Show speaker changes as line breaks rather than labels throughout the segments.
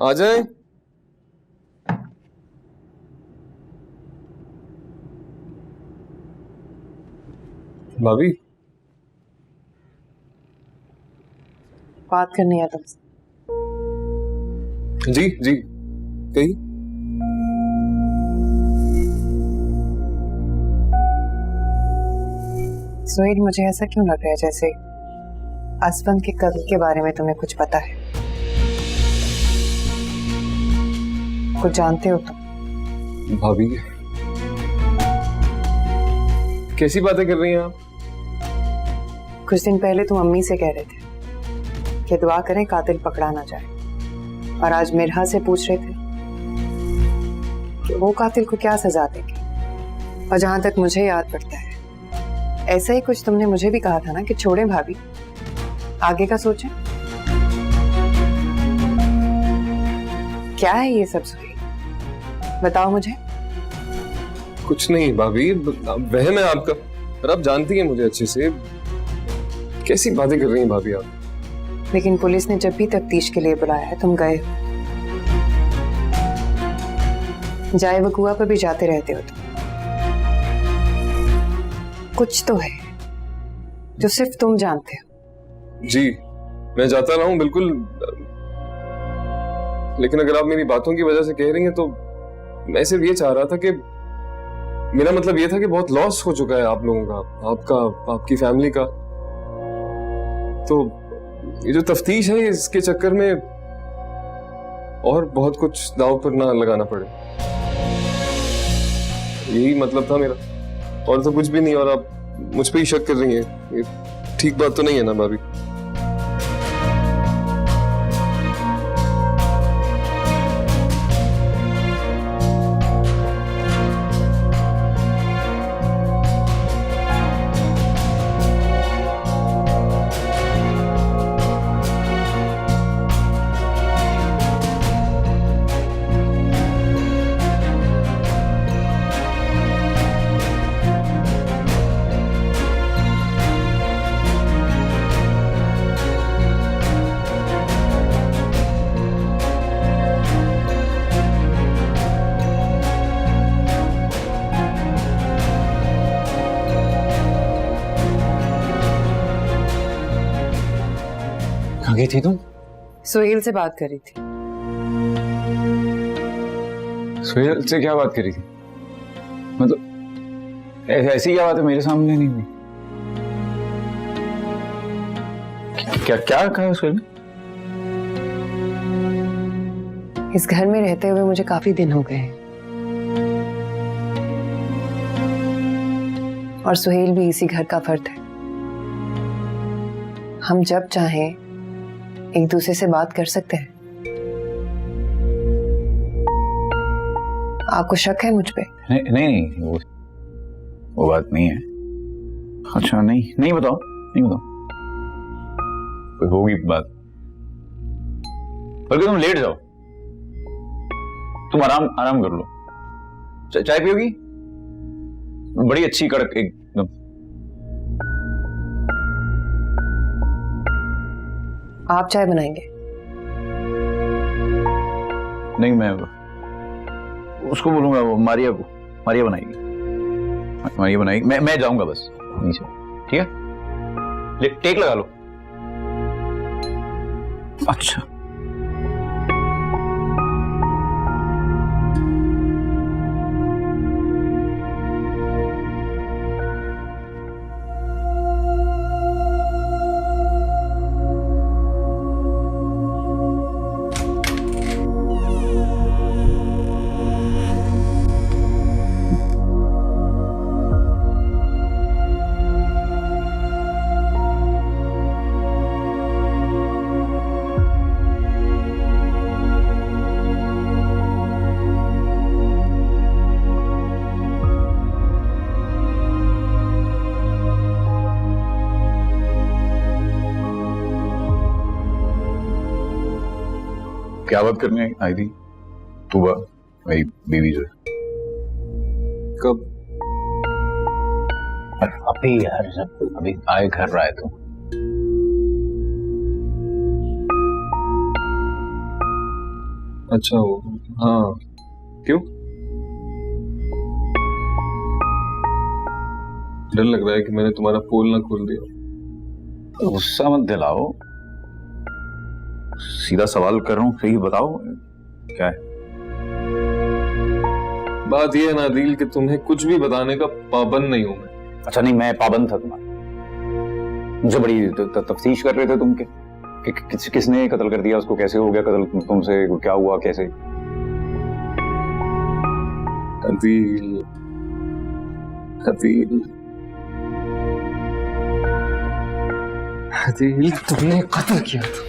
आ जाए। भाभी
बात करनी है तुमसे।
जी जी कही।
सुहेल, मुझे ऐसा क्यों लग रहा है जैसे असफंद के कत्ल के बारे में तुम्हें कुछ पता है, कुछ जानते हो तुम?
भाभी कैसी बातें कर रही हैं आप?
कुछ दिन पहले तुम अम्मी से कह रहे थे कि दुआ करें कातिल पकड़ा ना जाए, और आज मिरहा से पूछ रहे थे कि वो कातिल को क्या सजा देंगे। और जहां तक मुझे याद पड़ता है, ऐसा ही कुछ तुमने मुझे भी कहा था ना कि छोड़ें भाभी, आगे का सोचें। क्या है ये सब सुहेल, बताओ मुझे।
कुछ नहीं भाभी, वहम है आपका, पर आप जानती हैं मुझे अच्छे से। कैसी बातें कर रही हैं भाभी आप?
लेकिन पुलिस ने जब भी तफ्तीश के लिए बुलाया है तुम गए हो, जाए वकुआ पर भी जाते रहते हो तुम। कुछ तो है जो सिर्फ तुम जानते हो।
जी मैं जाता रहा हूं बिल्कुल, लेकिन अगर आप मेरी बातों की वजह से कह रही हैं तो मैं सिर्फ ये चाह रहा था कि, मेरा मतलब ये था कि बहुत लॉस हो चुका है आप लोगों का, आपका, आपकी फैमिली का। तो ये जो तफ्तीश है इसके चक्कर में और बहुत कुछ दांव पर ना लगाना पड़े, यही मतलब था मेरा, और तो कुछ भी नहीं। और आप मुझ पे ही शक कर रही हैं, ये ठीक बात तो नहीं है ना भाभी?
कहाँ गई थी तुम?
सुहेल से बात करी थी।
सुहेल से क्या बात करी थी? मतलब ऐसी क्या बात है मेरे सामने नहीं हुई? क्या क्या कहा सुहेल ने?
इस घर में रहते हुए मुझे काफी दिन हो गए हैं, और सुहेल भी इसी घर का फर्द है। हम जब चाहें एक दूसरे से बात कर सकते हैं। आपको शक है मुझ पे?
नहीं नहीं, वो बात नहीं है। अच्छा नहीं नहीं, बताओ, नहीं बताओ, कोई होगी बात। बल्कि तुम लेट जाओ, तुम आराम कर लो। चाय पियोगी? बड़ी अच्छी कड़क एकदम।
आप चाय बनाएंगे?
नहीं, मैं उसको बोलूंगा, वो मारिया बनाएगी। मैं जाऊंगा बस नीचे, ठीक है? टेक लगा लो। अच्छा क्या बात करने आई थी तूबा, मेरी बीवी जो है?
कब?
अभी यार, जब अभी आए घर रहा है तो।
अच्छा वो, हाँ, क्यों? डर लग रहा है कि मैंने तुम्हारा पोल ना खोल दिया।
गुस्सा मत दिलाओ, सीधा सवाल कर रहा हूँ, सही बताओ क्या है।
बात यह है नादिल कि तुम्हें कुछ भी बताने का पाबंद नहीं हूं मैं।
अच्छा नहीं, मैं पाबंद था तुम्हारा, मुझे बड़ी तफ्तीश कर रहे थे तुम कि किसने कत्ल कर दिया, उसको कैसे हो गया कत्ल, तुमसे क्या हुआ, कैसे।
नादिल, नादिल, नादिल, तुमने कत्ल किया था,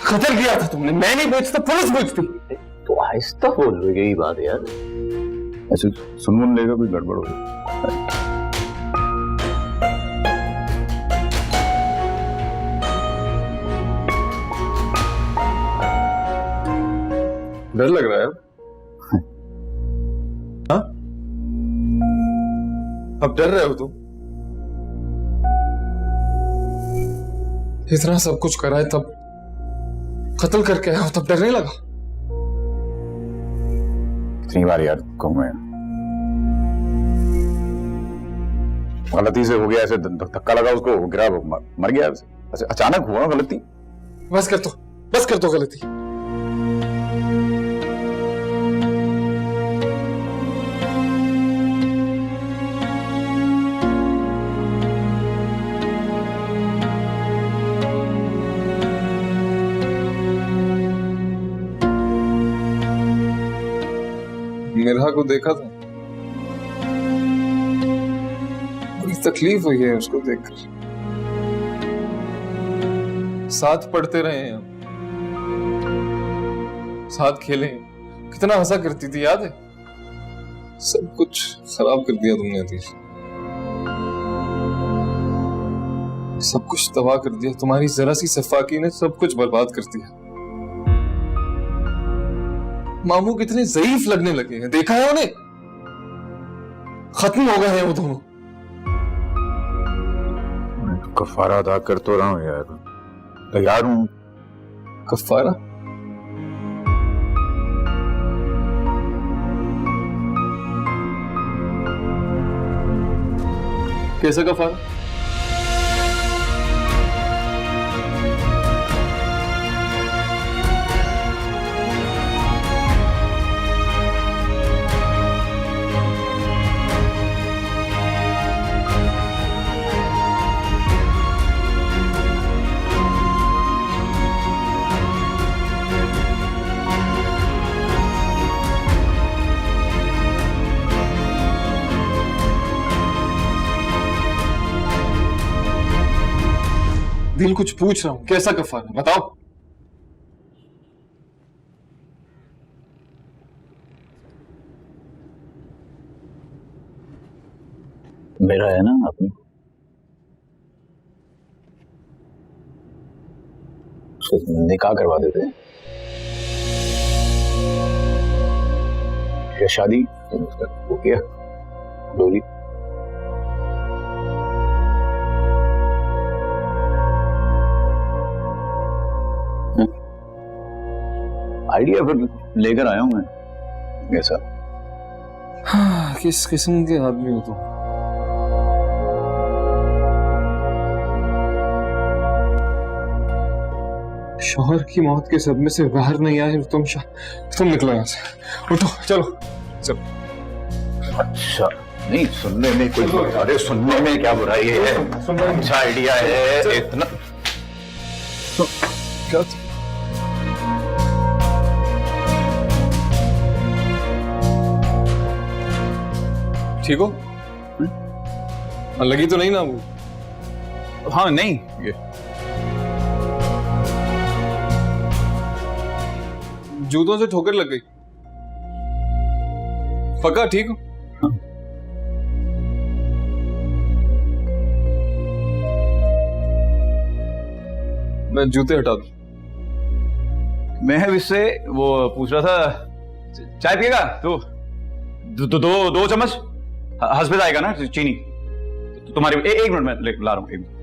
कत्ल किया था तुमने। मैं नहीं पूछता, पुलिस पूछती।
तो आहिस्ता बोल रही, यही बात है यार। ऐसे सुन लेगा कोई गड़बड़ हो गई।
डर लग रहा है हाँ? अब डर रहे हो तुम? इतना सब कुछ करा है तब, कत्ल करके आया हो तब डर नहीं लगा?
कितनी बार यार कहूँ मैं, गलती से हो गया, ऐसे धक्का लगा उसको, गिरा, मर गया, ऐसे अचानक हुआ गलती।
बस कर दो गलती। मिर्हा को देखा था, बड़ी तकलीफ हुई है उसको देखकर। साथ पढ़ते रहे हैं, साथ खेले, कितना हंसा करती थी, याद है? सब कुछ खराब कर दिया तुमने अतीश, सब कुछ तबाह कर दिया। तुम्हारी जरा सी सफाकी ने सब कुछ बर्बाद कर दिया। मामू कितने ज़ईफ लगने लगे हैं, देखा है उन्हें? खत्म हो गए हैं वो दोनों।
कफारा अदा कर तो रहा हूँ यार, तैयार हूँ।
कफारा? कैसा कफारा? दिल कुछ पूछ रहा हूं, कैसा कफारा बताओ?
मेरा है ना अपनी, निकाह करवा देते हैं या शादी हो गया, डोली। आइडिया फिर लेकर आया हूं मैं ऐसा।
हाँ, किस किस्म के आदमी हो तुम? शौहर की मौत के सदमे से बाहर नहीं आए और तुम निकलो यहाँ से, उठो, चलो चलो।
अच्छा नहीं, सुनने में कोई, अरे सुनने में क्या बुराई है, अच्छा आइडिया है इतना।
क्या ठीक हो? लगी तो नहीं ना वो?
हाँ नहीं, ये
जूतों से ठोकर लग गई, पक्का ठीक हो?
हाँ।
मैं जूते हटा दूं?
मैं इससे वो पूछ रहा था, चाय पिएगा तो दो चम्मच हसबे आएगा ना चीनी, तो तुम्हारी एक मिनट में ला रहा हूँ, एक मिनट।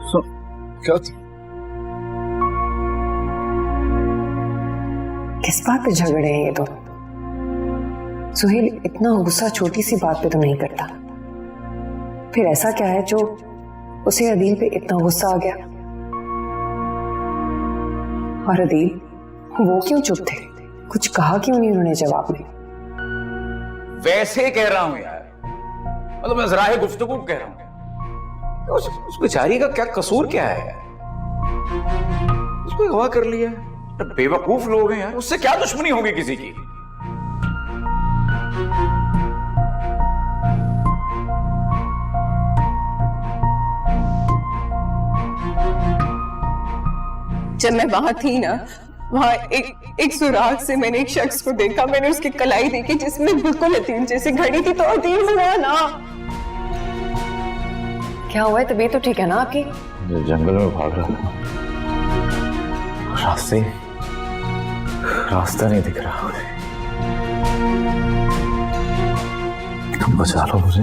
क्या था?
किस बात पे झगड़े हैं ये दोनों? सुहेल इतना गुस्सा छोटी सी बात पे तो नहीं करता, फिर ऐसा क्या है जो उसे अदील पे इतना गुस्सा आ गया? और अदील वो क्यों चुप थे? कुछ कहा क्यों नहीं उन्होंने जवाब में?
वैसे कह रहा हूं यार, मतलब मैं जरा गुफ्तगू कह रहा हूं। उस बेचारी का क्या कसूर क्या है? उसको अगवा कर लिया, बेवकूफ लोग हैं यार, उससे क्या दुश्मनी होगी किसी की?
जब मैं वहां थी ना, वहां एक सुराग से मैंने एक शख्स को देखा। मैंने उसकी कलाई देखी जिसमें बिल्कुल अदील जैसे घड़ी थी, तो अदील हुआ ना।
क्या हुआ है? तबीयत तो ठीक है ना आपकी?
जंगल में भाग रहा था, रास्ता नहीं दिख रहा मुझे। तुम बचा लो मुझे।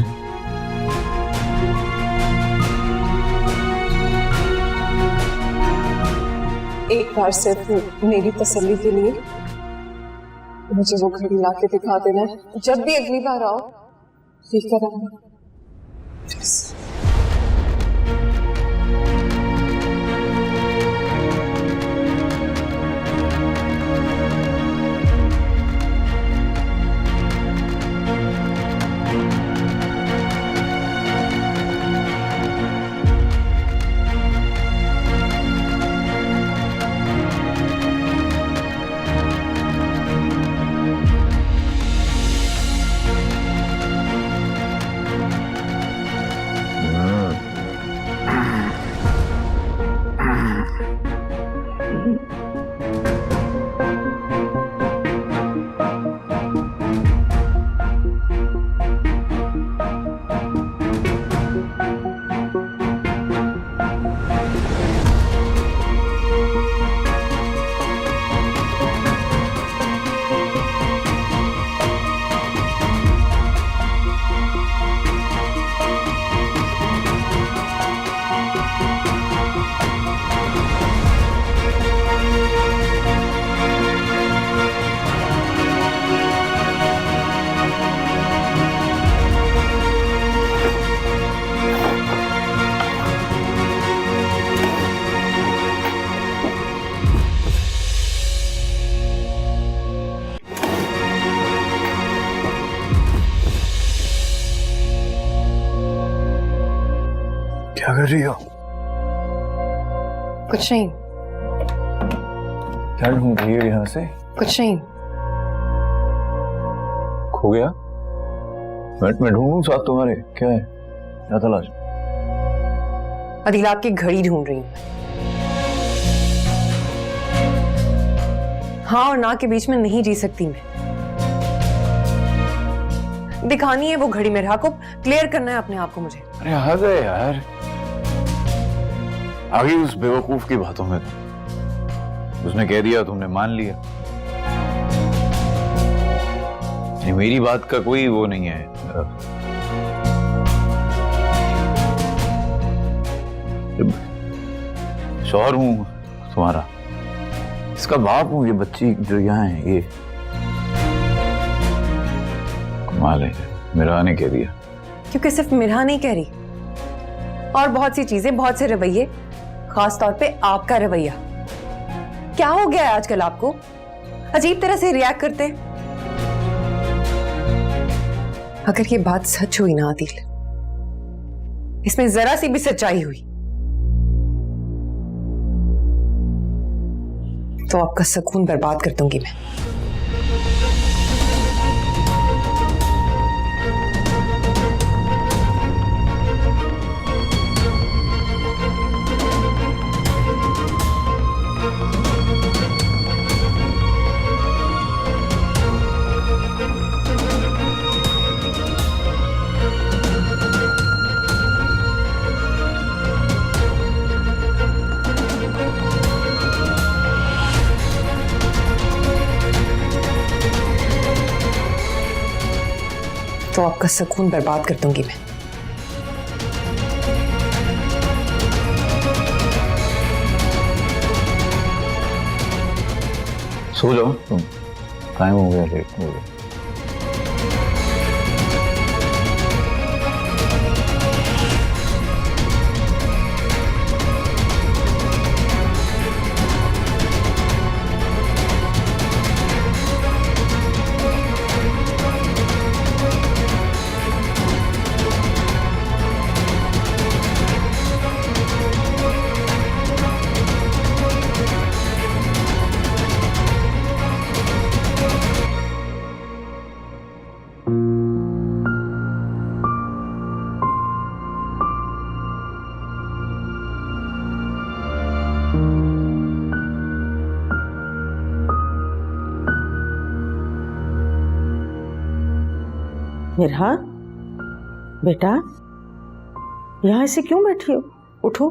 एक बार सिर्फ मेरी तसल्ली के लिए मुझे वो घड़ी ला के दिखा देना। जब भी अगली बार आओ लेकर आना।
क्या कर रही हो?
कुछ नहीं,
क्या ढूंढ रही हो यहाँ से?
कुछ नहीं।
खो गया? मैं ढूंढूं साथ तुम्हारे? क्या है? क्या तलाश?
अदील आपकी घड़ी ढूंढ रही हूँ। हाँ और ना के बीच में नहीं जी सकती मैं। दिखानी है वो घड़ी मेरे हाथ को, क्लियर करना है अपने आप को मुझे।
अरे हद है यार, आगे उस बेवकूफ की बातों में। उसने कह दिया, तुमने मान लिया। मेरी बात का कोई वो नहीं है। शौहर हूं तुम्हारा, इसका बाप हूं। ये बच्ची जो यहाँ है, ये कमाल है, मेरा ने कह दिया।
क्योंकि सिर्फ मिरहा नहीं कह रही, और बहुत सी चीजें, बहुत से रवैये, खास तौर पे आपका रवैया। क्या हो गया है आजकल आपको? अजीब तरह से रिएक्ट करते हैं। अगर ये बात सच हुई ना आदिल, इसमें जरा सी भी सच्चाई हुई, तो आपका सुकून बर्बाद कर दूंगी मैं। तो आपका सुकून बर्बाद कर दूंगी मैं।
सो जाओ तुम, टाइम हो गया, लेट हो गया।
मिरहा, बेटा यहाँ ऐसे क्यों बैठी हो? उठो।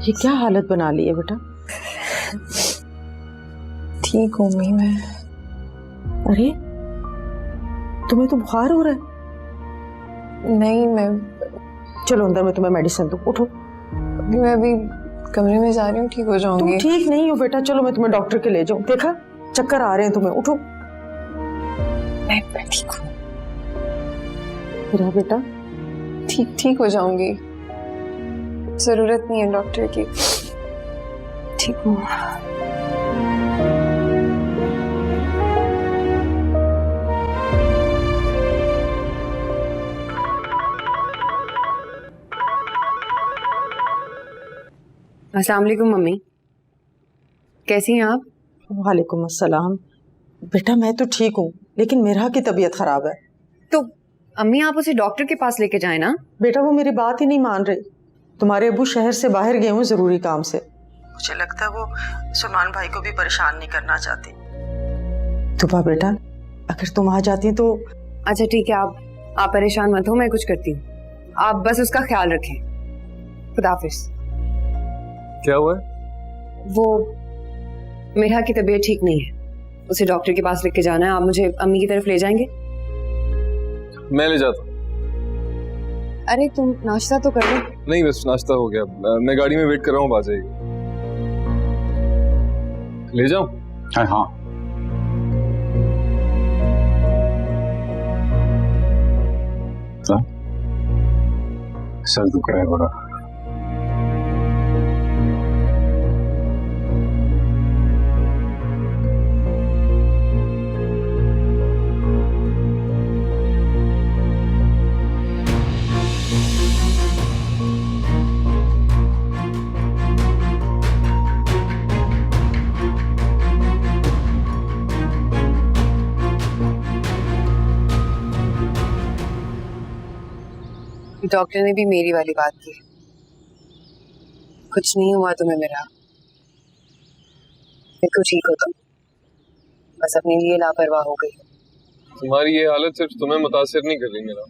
ये क्या हालत बना ली है बेटा?
ठीक हूँ मैं।
अरे तुम्हें तो बुखार हो रहा है।
नहीं, मैं
चलो अंदर, मैं तुम्हें मेडिसिन दूँ। उठो।
मैं अभी कमरे में जा रही हूँ, ठीक हो
तुम
जाऊंगी।
ठीक नहीं हो बेटा, चलो मैं तुम्हें डॉक्टर के ले जाऊँ। देखा चक्कर आ रहे हैं तुम्हें, उठो।
मैं ठीक हूँ।
मेरा बेटा
ठीक हो जाऊंगी, जरूरत नहीं है डॉक्टर की। ठीक हूँ।
अस्सलाम वालेकुम मम्मी, कैसी हैं आप?
वालेकुम अस्सलाम। बेटा मैं तो ठीक हूँ, लेकिन मेरा की तबीयत खराब है।
तो अम्मी आप उसे डॉक्टर के पास लेके जाए ना।
बेटा वो मेरी बात ही नहीं मान रही। तुम्हारे अबू शहर से बाहर गए हुए जरूरी काम से। मुझे लगता है वो सलमान भाई को भी परेशान नहीं करना चाहती। तो बेटा अगर तुम आ जाती तो।
अच्छा ठीक है, आप परेशान मत हो, मैं कुछ करती हूँ, आप बस उसका ख्याल रखें। खुदा हाफिज।
क्या हुआ है?
वो मेरा की तबीयत ठीक नहीं है, उसे डॉक्टर के पास लेके जाना है। आप मुझे अम्मी की तरफ ले जाएंगे?
मैं ले जाता हूँ।
अरे तुम नाश्ता तो कर लो।
नहीं बस नाश्ता हो गया, मैं गाड़ी में वेट कर रहा हूँ, आ जाएगी। ले जाऊं?
हाँ। सर दुख रहा है बड़ा।
डॉक्टर ने भी मेरी वाली बात की, कुछ नहीं हुआ तुम्हें मेरा, बिल्कुल ठीक हो तुम, बस अपने लिए लापरवाह हो गई।
तुम्हारी ये हालत सिर्फ तुम्हें मुतासिर नहीं कर रही मेरा,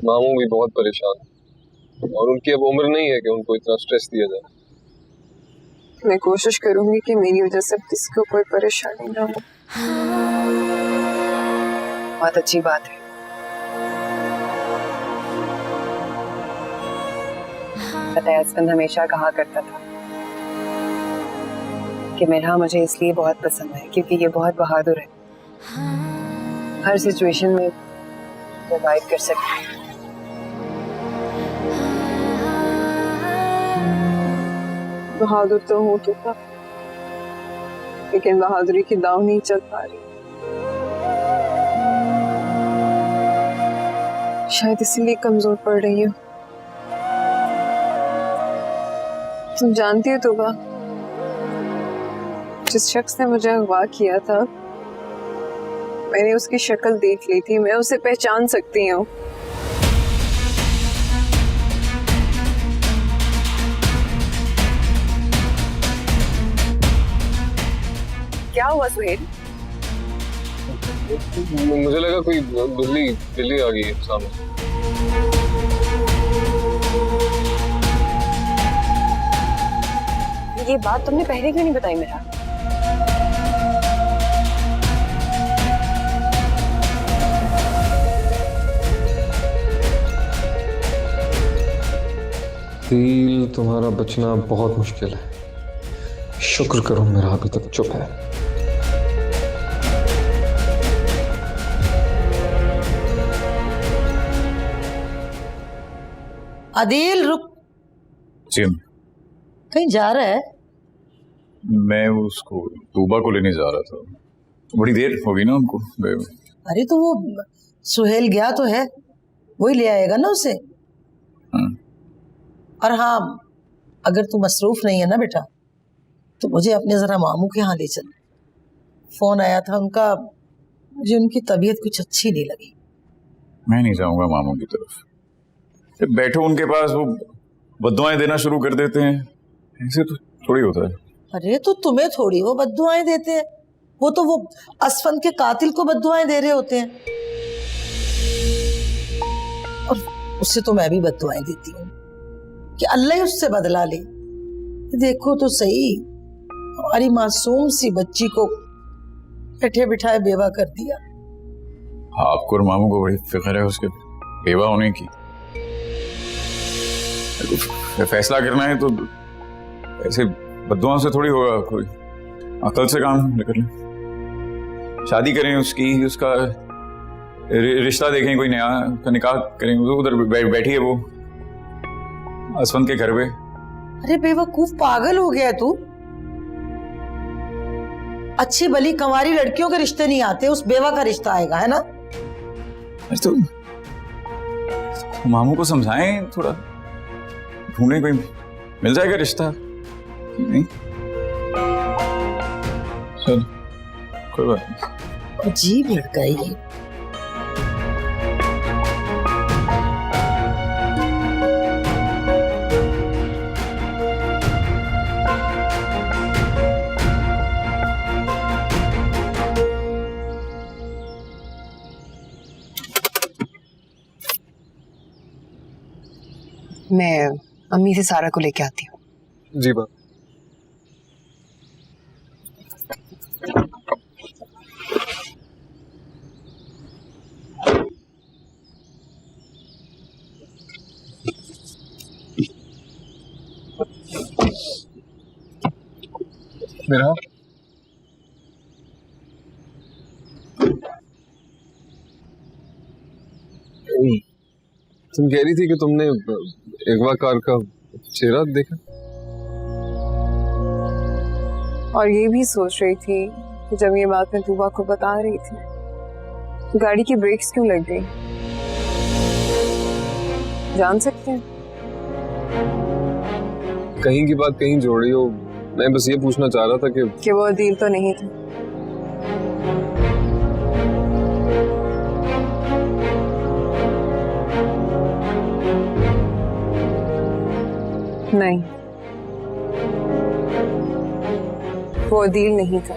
मामू भी बहुत परेशान है और उनकी अब उम्र नहीं है कि उनको इतना स्ट्रेस दिया जाए।
मैं कोशिश करूंगी कि मेरी वजह से किसी को कोई परेशानी ना हो।
बहुत अच्छी बात है। पता है हस्बैंड हमेशा कहा करता था कि मेरा मुझे इसलिए बहुत पसंद है क्योंकि ये बहुत बहादुर है, हर सिचुएशन में सर्वाइव कर सकती है।
बहादुर तो हूँ तो था, लेकिन बहादुरी की दाव नहीं चल पा रही, शायद इसीलिए कमजोर पड़ रही हूँ। तुम जानती हो तो जिस शख्स ने मुझे अगवा किया था, मैंने उसकी शक्ल देख ली थी, मैं उसे पहचान सकती हूँ।
क्या हुआ सुहेल?
मुझे लगा कोई बिल्ली आ गई है सामने।
ये बात तुमने पहले क्यों नहीं बताई मेरा?
आदिल, तुम्हारा बचना बहुत मुश्किल है। शुक्र करो मेरा अभी तक चुप है।
आदिल रुक,
जी
कहीं जा रहा है?
मैं उसको तूबा को लेने जा रहा था, बड़ी देर होगी ना उनको गए हुए।
अरे तो वो सुहेल गया तो है, वही ले आएगा ना उसे। और हाँ, अगर तू मसरूफ नहीं है ना बेटा, तो मुझे अपने जरा मामू के यहाँ ले चल। फोन आया था उनका, मुझे उनकी तबीयत कुछ अच्छी नहीं लगी।
मैं नहीं जाऊंगा मामू की तरफ। जब बैठो उनके पास वो बद्दुआएं देना शुरू कर देते हैं, ऐसे तो थोड़ी होता है।
अरे तो तुम्हें थोड़ी वो बद्दुआएं देते हैं, वो तो वो असफन के कातिल को बद्दुआएं दे रहे होते हैं। और उससे तो मैं भी बद्दुआएं देती हूँ कि अल्लाह ही उससे बदला ले। देखो तो सही, हमारी मासूम सी बच्ची को बैठे बिठाए बेवा कर दिया।
आपको और मामू को बड़ी फिक्र है उसके बेवा होने की। फैसला करना है तो ऐसे बद्दुआओं से थोड़ी होगा, कोई अकल से काम लेकर ले। शादी करें उसकी, उसका रिश्ता देखें, कोई नया का निकाह करें। उधर बैठी है वो असफन के घर पे।
अरे बेवकूफ, पागल हो गया तू? अच्छी भली कंवारी लड़कियों के रिश्ते नहीं आते, उस बेवा का रिश्ता आएगा, है ना?
तो मामू को समझाएं, थोड़ा ढूंढे, कोई मिल जाएगा रिश्ता। नहीं चल, कोई बात नहीं।
अजीब लड़का है ये।
मैं अम्मी से सारा को लेके आती हूँ।
जी बात। मेरा तुम कह रही थी कि तुमने अगवा कार का चेहरा देखा,
और ये भी सोच रही थी कि जब ये बात मैं तूबा को बता रही थी तो गाड़ी की ब्रेक्स क्यों लग गई। जान सकते हैं?
कहीं की बात कहीं जोड़ी हो। मैं बस ये पूछना चाह रहा था कि
वो अदील तो नहीं था। नहीं, वो अदील नहीं था।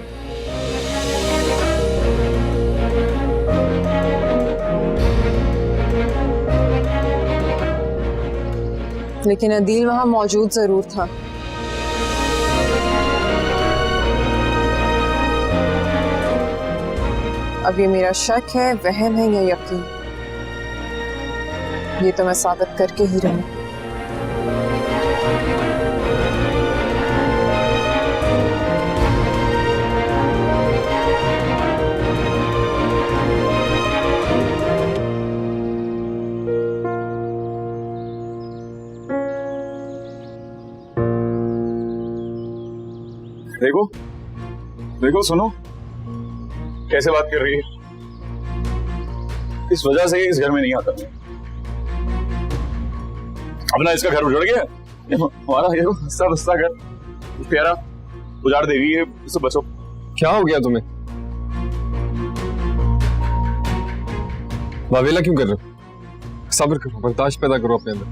लेकिन अदील वहां मौजूद जरूर था। अब ये मेरा शक है, वहम है या यकीन, ये तो मैं साबित करके ही रहूं।
देखो देखो, सुनो कैसे बात कर रही है। इस वजह से इस घर में नहीं आता। अब ना इसका घर उजड़ गया, हमारा ये हंसता बसता घर प्यारा उजाड़ देगी है। इससे बचो।
क्या हो गया तुम्हें? वावेला क्यों कर रहे हो? सब्र करो, बर्दाश्त पैदा करो अपने अंदर।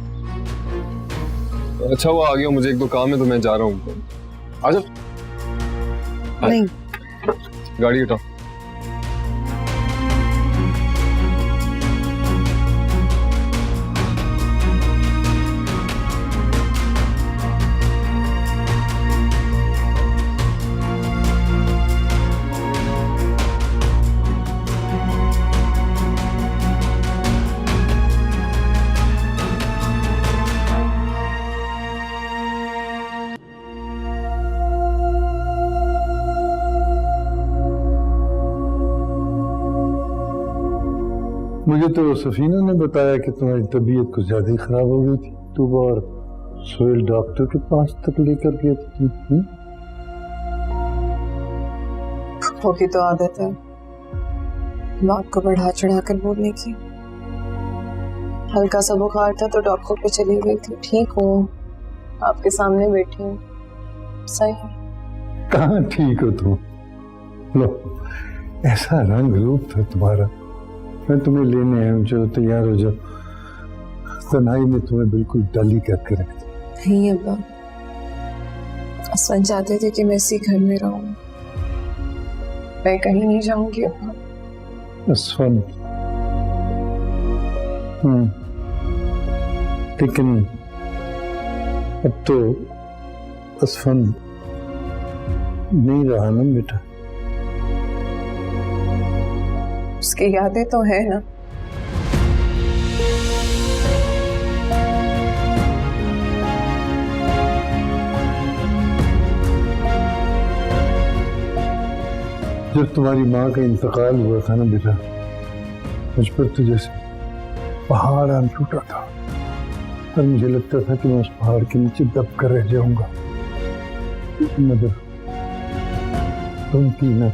अच्छा वो आ गया, मुझे एक दो काम है तो मैं जा रहा हूँ। आजा।
नहीं,
गाड़ी हटाओ।
मुझे तो सफीना ने बताया कि तुम्हारी तबीयत कुछ ज्यादा ही खराब हो गई थी। तुम और सोहेल डॉक्टर के पास तक लेकर गए थे।
होगी तो आदत है बात को बढ़ा चढ़ा कर बोलने की। हल्का सा बुखार था तो डॉक्टर पे चली गई थी। ठीक हूँ, आपके सामने बैठी हूँ। सही है।
कहाँ ठीक हो तुम? लो, ऐसा रंग रूप था तुम्हारा। मैं तुम्हें लेने आया हूँ, चलो तैयार हो जाओ। तन्हाई में तुम्हें बिल्कुल डली करके रख दी।
नहीं अब्बा, असफन चाहते थे कि मैं इसी घर में रहूं। मैं कहीं नहीं जाऊंगी अब्बा।
असफन, लेकिन अब तो असफन नहीं रहा ना बेटा।
उसकी यादें तो है ना।
जब तुम्हारी माँ का इंतकाल हुआ था ना बेटा, मुझ पर तो जैसे पहाड़ आन टूटा था और मुझे लगता था कि मैं उस पहाड़ के नीचे दब कर रह जाऊंगा, मगर तुम थी ना,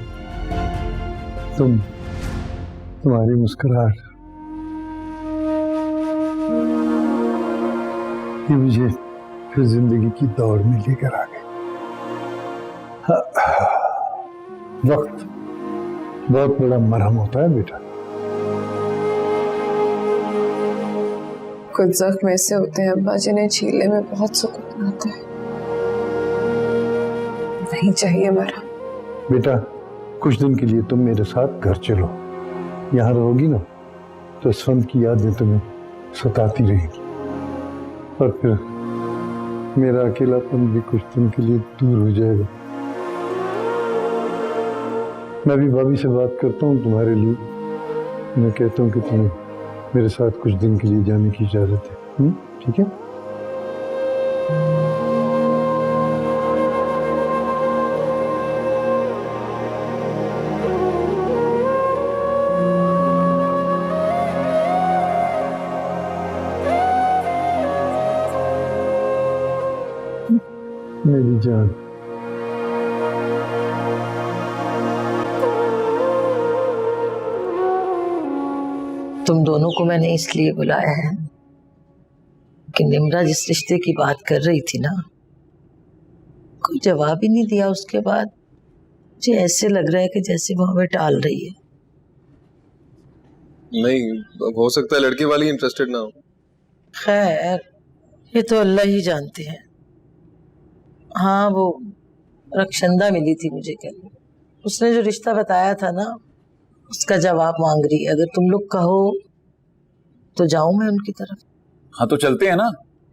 तुम्हारी मुस्कुराहट ये मुझे फिर जिंदगी की दौड़ में लेकर आ गई। वक्त बहुत बड़ा मरहम होता है बेटा।
कुछ जख्म ऐसे होते हैं अब्बा जिन्हें छीलने में बहुत सुकून आता है। नहीं चाहिए मरा।
बेटा, कुछ दिन के लिए तुम मेरे साथ घर चलो। यहाँ रहोगी ना तो असफन की यादें तुम्हें सताती रहेगी और फिर मेरा अकेलापन भी कुछ दिन के लिए दूर हो जाएगा। मैं भी भाभी से बात करता हूँ तुम्हारे लिए। मैं कहता हूँ कि तुम्हें मेरे साथ कुछ दिन के लिए जाने की इजाजत है। ठीक है? मेरी जान,
तुम दोनों को मैंने इसलिए बुलाया है कि निम्रा जिस रिश्ते की बात कर रही थी ना, कोई जवाब ही नहीं दिया। उसके बाद मुझे ऐसे लग रहा है कि जैसे वो हमें टाल रही है।
नहीं, हो सकता है लड़के वाली इंटरेस्टेड ना हो।
खैर, ये तो अल्लाह ही जानते हैं। हाँ, वो रक्षंदा मिली थी मुझे कल। उसने जो रिश्ता बताया था ना, उसका जवाब मांग रही है। अगर तुम लोग कहो तो जाऊं मैं उनकी तरफ।
हाँ तो चलते हैं ना,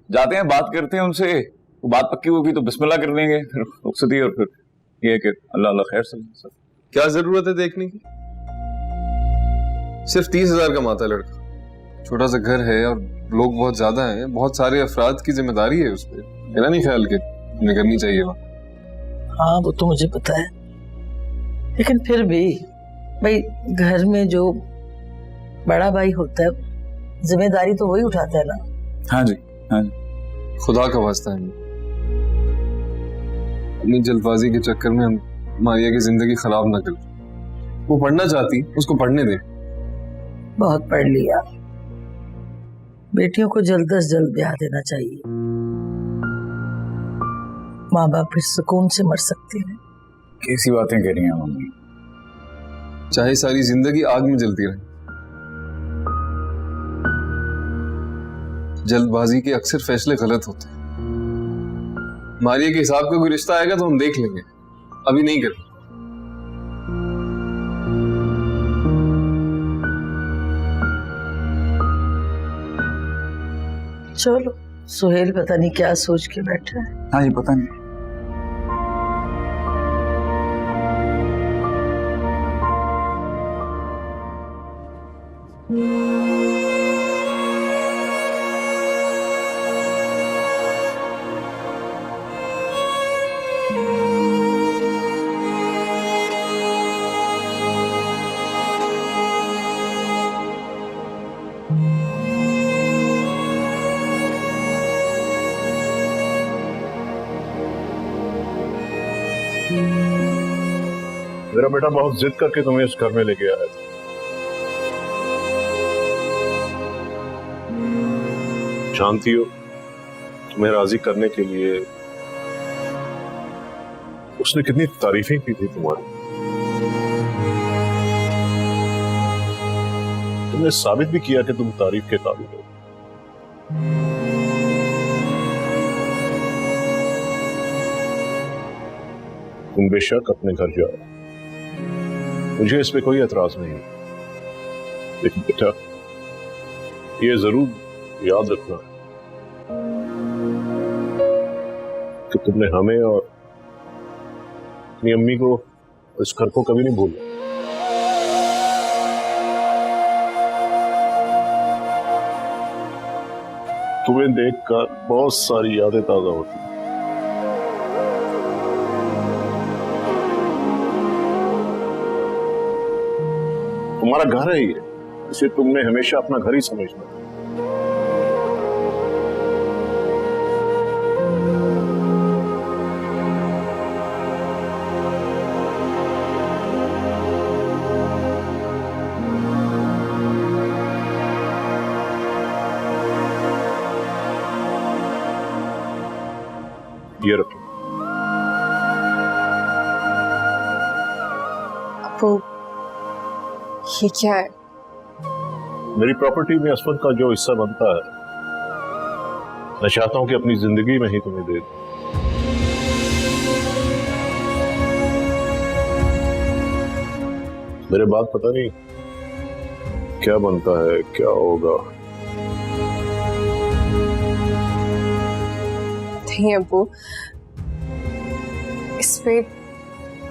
जाते हैं, बात करते हैं उनसे। वो बात पक्की होगी तो बिस्मिल्लाह कर देंगे, फिर रुखसती, और फिर ये है कि अल्लाह अल्लाह खैर सब।
क्या जरूरत है देखने की? सिर्फ 30,000 कमाता है लड़का, छोटा सा घर है और लोग बहुत ज्यादा हैं, बहुत सारे अफराद की जिम्मेदारी है उस पर। मेरा नहीं ख्याल कि निकलनी चाहिए वहाँ।
हाँ, वो तो मुझे पता है, लेकिन फिर भी भाई घर में जो बड़ा भाई होता है जिम्मेदारी तो वही उठाता है ना।
हाँ जी, हाँ जी।
खुदा का वास्ता है, अपनी जल्दबाजी के चक्कर में हम मारिया की जिंदगी खराब ना कर। वो पढ़ना चाहती, उसको पढ़ने दे।
बहुत पढ़ लिया। बेटियों को जल्द अज जल्द ब्याह देना चाहिए। माँ बाप फिर सुकून से मर सकते हैं।
कैसी बातें कह रही हैं मम्मी?
चाहे सारी जिंदगी आग में जलती रहे, जल्दबाजी के अक्सर फैसले गलत होते हैं। मारिया के हिसाब का कोई रिश्ता आएगा तो हम देख लेंगे, अभी नहीं कर।
चलो, सुहेल पता नहीं क्या सोच के बैठा है।
हाँ, ये पता नहीं।
मेरा बेटा बहुत जिद करके तुम्हें इस घर में लेके आया था। जानती हो, तुम्हें राजी करने के लिए उसने कितनी तारीफें की थी तुम्हारी। तुमने साबित भी किया कि तुम तारीफ के काबिल हो। तुम बेशक अपने घर जाओ, मुझे इस पे कोई एतराज नहीं, लेकिन बेटा ये जरूर याद रखना कि तुमने हमें और अपनी अम्मी को, इस घर को कभी नहीं भूला। तुम्हें देखकर बहुत सारी यादें ताजा होती हैं। तुम्हारा घर है ये, इसे तुमने हमेशा अपना घर ही समझना। ये रखो।
वो ये क्या है?
मेरी प्रॉपर्टी में असफद का जो हिस्सा बनता है, मैं चाहता हूं कि अपनी जिंदगी में ही तुम्हें दे दूं। मेरे बाद पता नहीं क्या बनता है, क्या होगा।
नहीं अब्बू, इस पे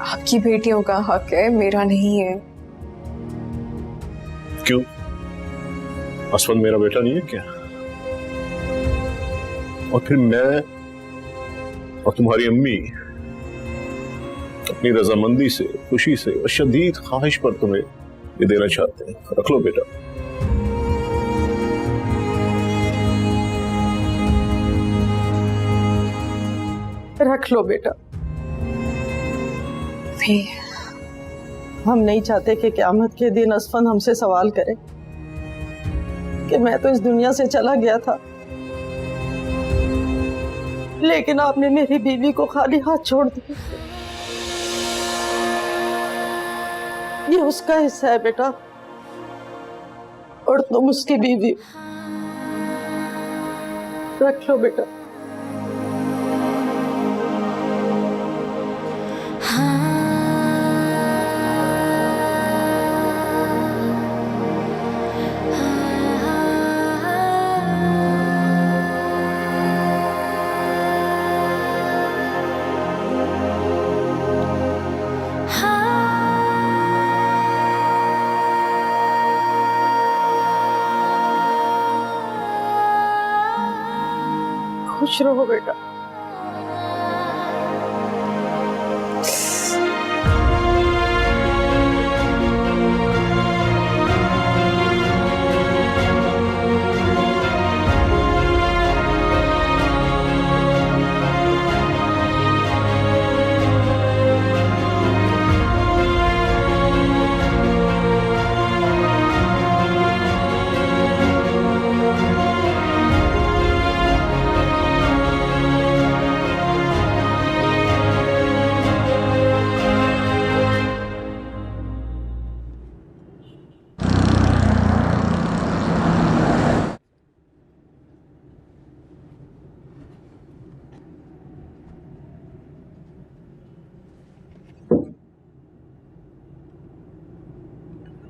आपकी बेटियों का हक है, मेरा नहीं है।
क्यों? असफद मेरा बेटा नहीं है क्या? और फिर मैं और तुम्हारी अम्मी अपनी रजामंदी से, खुशी से और शदीद ख्वाहिश पर तुम्हें ये देना चाहते हैं। रख लो बेटा।
रख लो बेटा।
भी
हम नहीं चाहते कि क़यामत के दिन असफन हमसे सवाल करे कि मैं तो इस दुनिया से चला गया था, लेकिन आपने मेरी बीवी को खाली हाथ छोड़ दिया। ये उसका हिस्सा है बेटा, और तुम उसकी बीवी। रख लो बेटा। खुश रहो बेटा।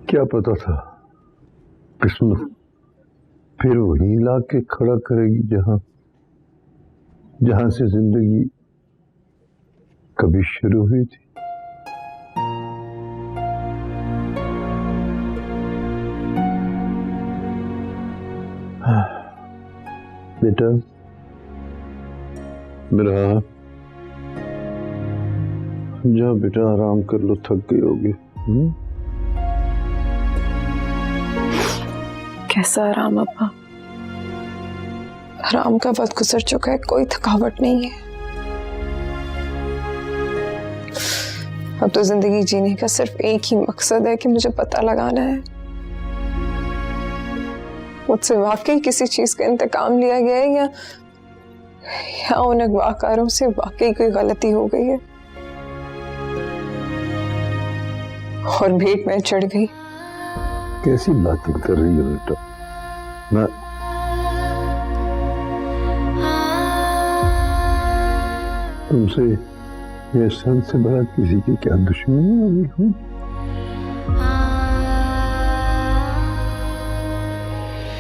क्या पता था किस्मत फिर वहीं ला के खड़ा करेगी जहां से जिंदगी कभी शुरू हुई थी। बेटा मेरा, जाओ बेटा, आराम कर लो, थक गई होगी।
कैसा आराम अब्बा? आराम का वक्त गुजर चुका है, कोई थकावट नहीं है। अब तो जिंदगी जीने का सिर्फ एक ही मकसद है कि मुझे पता लगाना है मुझसे वाकई किसी चीज का इंतकाम लिया गया है या उन अगवाकारों से वाकई कोई गलती हो गई है और भेंट में चढ़ गई।
कैसी बातें कर रही हो बेटा? मैं तुमसे ये सन से बड़ा किसी की क्या दुश्मनी होगी?